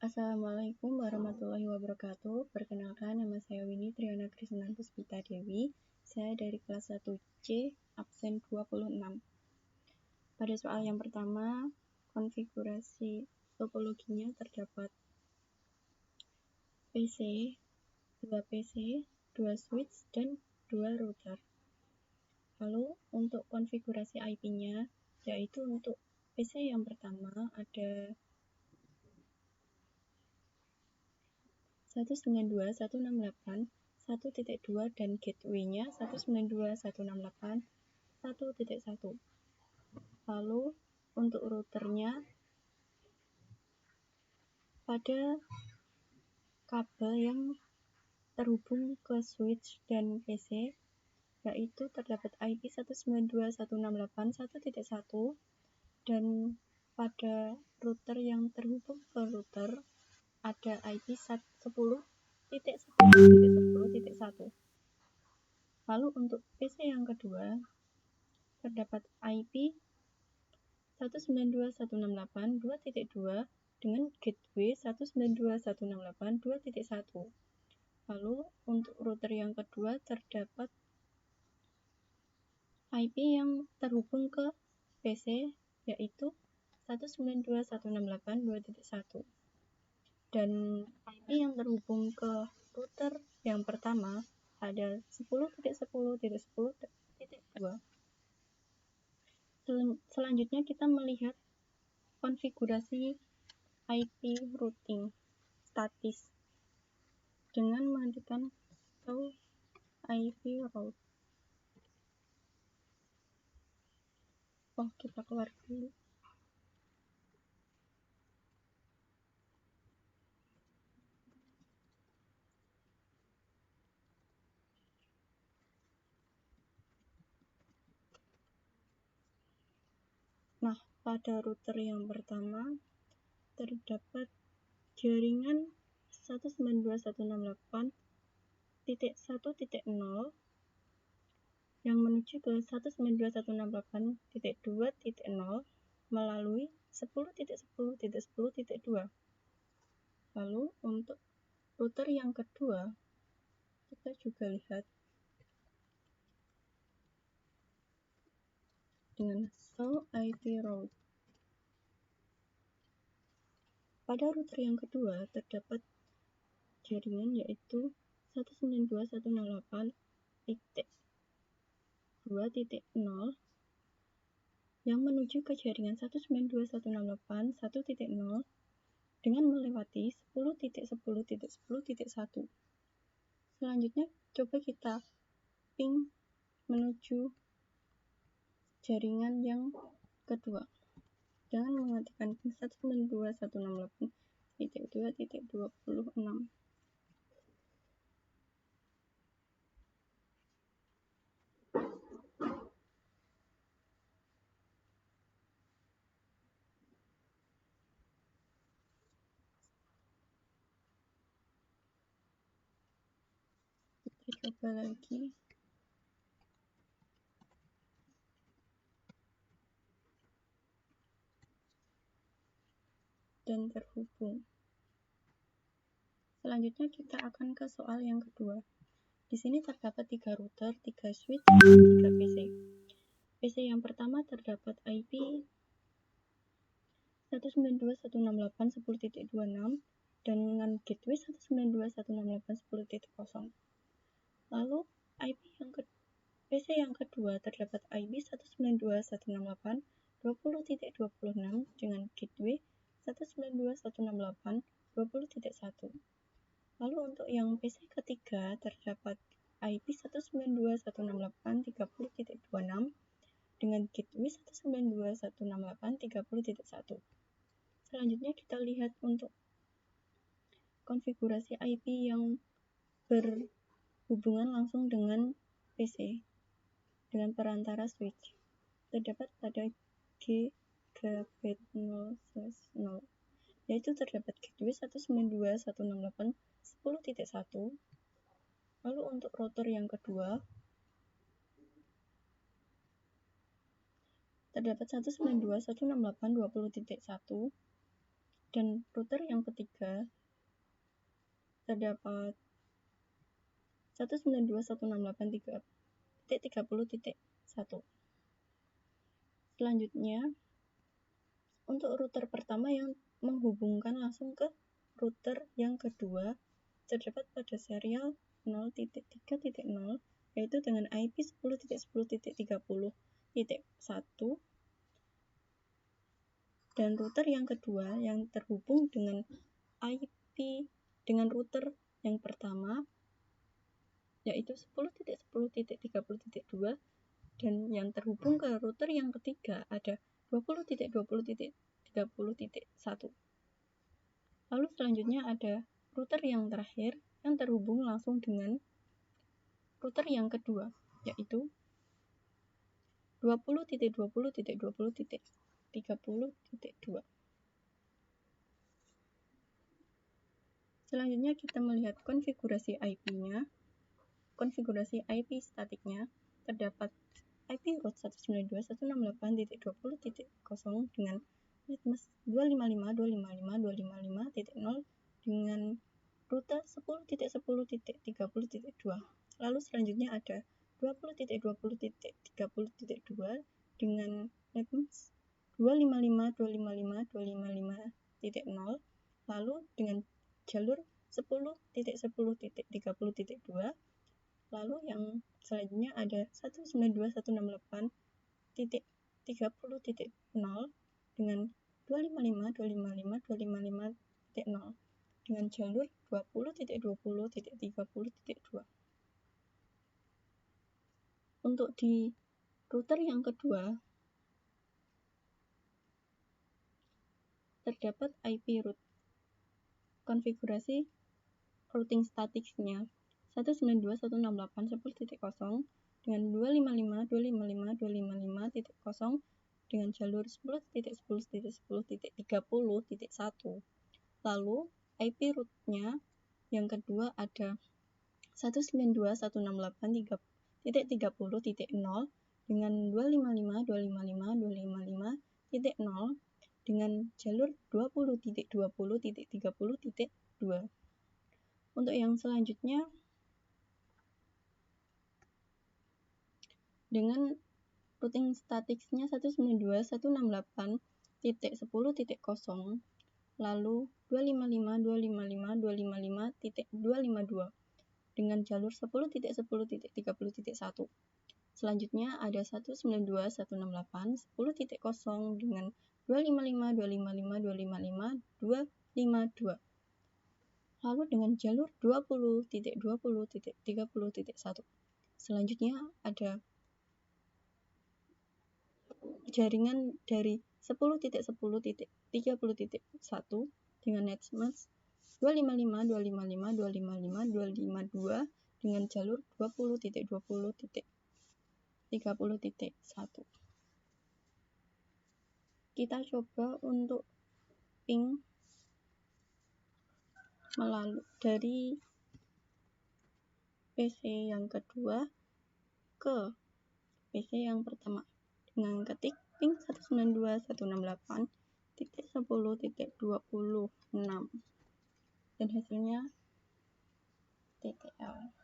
Assalamualaikum warahmatullahi wabarakatuh. Perkenalkan, nama saya Winnie Triana Krisnan Puspita Dewi. Saya dari kelas 1C, absen 26. Pada soal yang pertama, konfigurasi topologinya terdapat PC, 2 PC, 2 switch, dan 2 router. Lalu untuk konfigurasi IP-nya, yaitu untuk PC yang pertama ada 192.168.1.2 dan gateway-nya 192.168.1.1. Lalu untuk routernya pada kabel yang terhubung ke switch dan PC, yaitu terdapat IP 192.168.1.1 dan pada router yang terhubung ke router ada IP 10.10.10.1. Lalu untuk PC yang kedua terdapat IP 192.168.2.2 dengan gateway 192.168.2.1. Lalu untuk router yang kedua terdapat IP yang terhubung ke PC yaitu 192.168.2.1. Dan IP yang terhubung ke router yang pertama ada 10.10.10.2. Selanjutnya kita melihat konfigurasi IP routing statis dengan menggunakan IP route. Kita keluar dulu. Nah, pada router yang pertama terdapat jaringan 192.168.1.0 yang menuju ke 192.168.2.0 melalui 10.10.10.2. Lalu untuk router yang kedua kita juga lihat dengan IP route. Pada router yang kedua terdapat jaringan yaitu 192.168.2.0 yang menuju ke jaringan 192.168.1.0 dengan melewati 10.10.10.1. Selanjutnya coba kita ping menuju jaringan yang kedua dengan mengetikkan 192.168.2.26. Kita coba lagi. Dan terhubung. Selanjutnya kita akan ke soal yang kedua. Di sini terdapat 3 router, 3 switch, dan 3 PC. PC yang pertama terdapat IP 192.168.10.26 dengan gateway 192.168.10.0. Lalu PC yang kedua terdapat IP 192.168.20.26 dengan gateway 192.168.20.1. Lalu untuk yang PC ketiga terdapat IP 192.168.30.26 dengan gateway 192.168.30.1. Selanjutnya kita lihat untuk konfigurasi IP yang berhubungan langsung dengan PC dengan perantara switch. Terdapat pada G-Gabet 0/0, yaitu terdapat gateway 192.168.10.1. Lalu untuk router yang kedua terdapat 192.168.20.1 Dan router yang ketiga terdapat 192.168.30.1. Selanjutnya, untuk router pertama yang menghubungkan langsung ke router yang kedua terdapat pada serial 0.3.0 yaitu dengan IP 10.10.30.1, dan router yang kedua yang terhubung dengan IP dengan router yang pertama yaitu 10.10.30.2, dan yang terhubung ke router yang ketiga ada 20.20.30.1. Lalu selanjutnya ada router yang terakhir yang terhubung langsung dengan router yang kedua yaitu 20.20.20.30.2. Selanjutnya kita melihat konfigurasi IP-nya. Konfigurasi IP statiknya terdapat IP root 192.168.20.0 dengan netmask 255.255.255.0 dengan rute 10.10.30.2. Lalu selanjutnya ada 20.20.30.2 dengan netmask 255.255.255.0 lalu dengan jalur 10.10.30.2. Lalu yang selanjutnya ada 192.168.30.0 dengan 255.255.255.0 dengan jalur 20.20.30.2. Untuk di router yang kedua terdapat IP root. Konfigurasi routing statiknya 192.168.10.0 dengan 255.255.255.0 dengan jalur 10.10.10.30.1. Lalu IP rootnya yang kedua ada 192.168.30.0 dengan 255.255.255.0 dengan jalur 20.20.30.2. Untuk yang selanjutnya dengan routing statiknya 192.168.10.0 lalu 255.255.255.252 dengan jalur 10.10.30.1. Selanjutnya ada 192.168.10.0 dengan 255.255.255.252 lalu dengan jalur 20.20.30.1. Selanjutnya ada jaringan dari 10.10.30.1 dengan netmask 255.255.255.252 dengan jalur 20.20.30.1. Kita coba untuk ping melalui dari PC yang kedua ke PC yang pertama dengan ketik ping 192.168.10.26 dan hasilnya TTL.